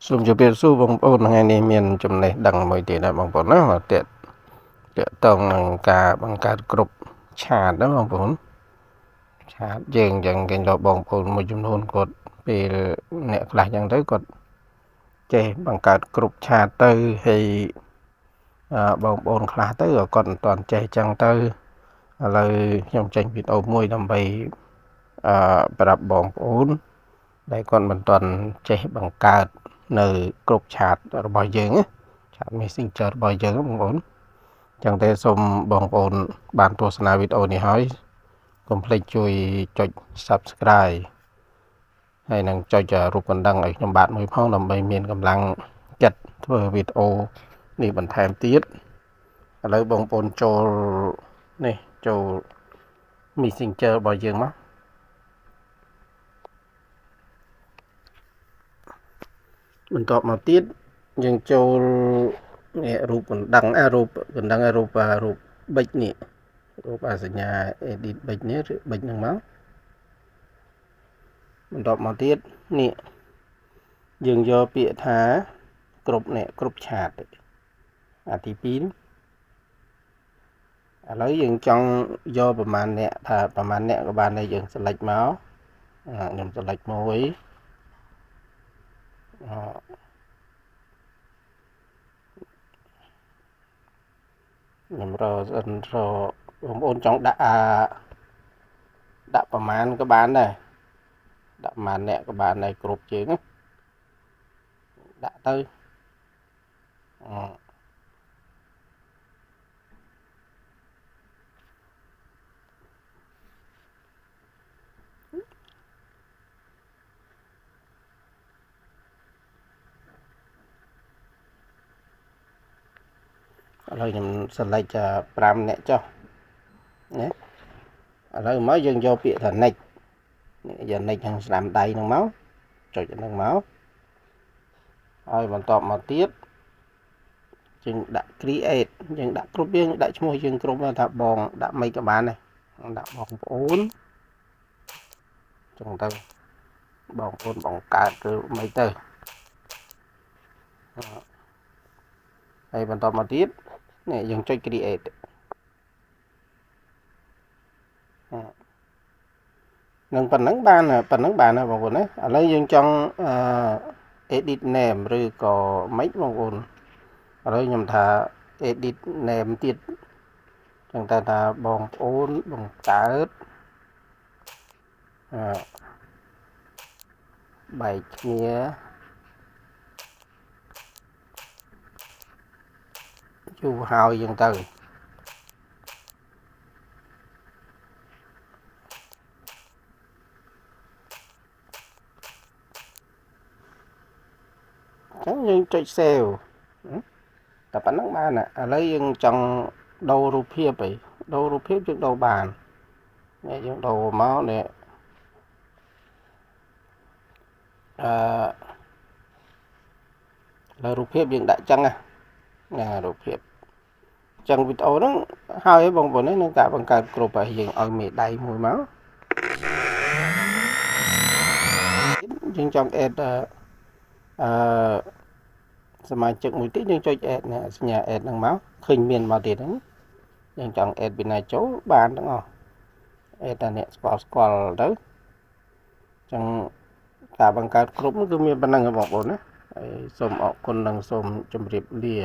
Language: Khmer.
សូមជម្រាបសួរបងប្អូនថ្ងៃនេះមានចំណេះដឹងមួយទៀតណាបងប្អូនណាតើតងនឹងការបង្កើតក្រុមឆាតណាបងប្អូនឆាតយើងចឹងគេដល់បងប្អូនមួយចំនួនគាត់ពេលអ្នកខ្លះចឹងទៅគាត់ចេះបង្កើតក្រុមឆាតទៅហើយបងប្អូនខ្លះទៅគាត់មិនទាន់ចេះចឹងទៅឥឡូវខ្ញុំចេញវីដេអូមួយដើម្បីប្រាប់បងប្អូនដែលគាត់មិនទាន់ចេះបង្កើតនៅក្រុមឆាតរបស់យើងឆាត Messenger របស់យើងបងប្អូនចឹងទេសូមបងប្អូនបានទស្សនាវីដេអូនេះហើយកុំភ្លេចជួយចុច Subscribe ហើយនឹងចុចរូបកណ្ដឹងឲ្យខ្ញុំបាទមួយផងដើម្បីមានកម្លាំងចិត្តធ្វើវីដេអូនេះបន្ថែមទៀតឥឡូវបងប្អូនចូលនេះចូល Messenger របស់យើងមកបន្ទាប់មកទៀតយើងចូលនេះរូបកណ្ដឹងរូបកណ្ដឹងរូបប៊ិចនេះរូបសញ្ញា edit ប៊ិចនេះឬប៊ិចហ្នឹងមកបន្ទាប់មកទៀតនេះយើងយកពាក្យថាគ្រប់ឆាតអាទី2ឥឡូវយើងចង់យកប្រមាណអ្នកថាប្រមាណអ្នកក៏បានដែរយើង select មកខ្ញុំ select មួយខ្ញុំរកបងប្អូនចង់ដាក់ប្រមាណក៏បានដែរដាក់ប្រមាណអ្នកក៏បានដែរគ្រប់ជើងដាក់ទៅឥឡូវខ្ញុំ select 5អ្នកចុះណាឥឡូវមកយើងយកពាក្យថា next យក next ខាងស្ដាំដៃហ្នឹងមកចុចហ្នឹងមកហើយបន្តមកទៀតយើងដាក់ create យើងដាក់គ្រប់យើងដាក់ឈ្មោះយើងគ្រប់ថាបងដាក់មិនក៏បានដែរដាក់បងប្អូនចឹងទៅបងប្អូនបង្កើតឬមិនទៅហើយបន្តមកទៀតនេះយើងចុច create នឹងប៉ុណ្ណឹងបានណាបងប្អូនណាឥឡូវយើងចង់edit name ឬក៏មិនបងប្អូនឥឡូវខ្ញុំថា edit name ទៀតចឹងថាបងប្អូនបង្កើតបែកគ្នាយូរហើយចឹងទៅយើងចុច save តែប៉ុណ្ណឹងបានឥឡូវយើងចង់ដូររូបភាពយើងដូរបាននេះយើងដូរមកនេះលើរូបភាពយើងដាក់ចឹងណារូបភាពចឹងវីដេអូហ្នឹងហើយបងប្អូននឹងការបង្កើតក្រុមឲ្យយើងឲ្យមេដៃមួយមកយើងចង់ add សមាជិកមួយទៀតយើងចុច add សញ្ញា add ហ្នឹងមកឃើញមានមកទៀតហ្នឹងយើងចង់ add ពីណាចូលបានទាំងអស់ add តែអ្នកស្គាល់ទៅចឹងការបង្កើតក្រុមគឺមានប៉ុណ្ណឹងបងប្អូនណាហើយសូមអរគុណនិងសូមជម្រាបលា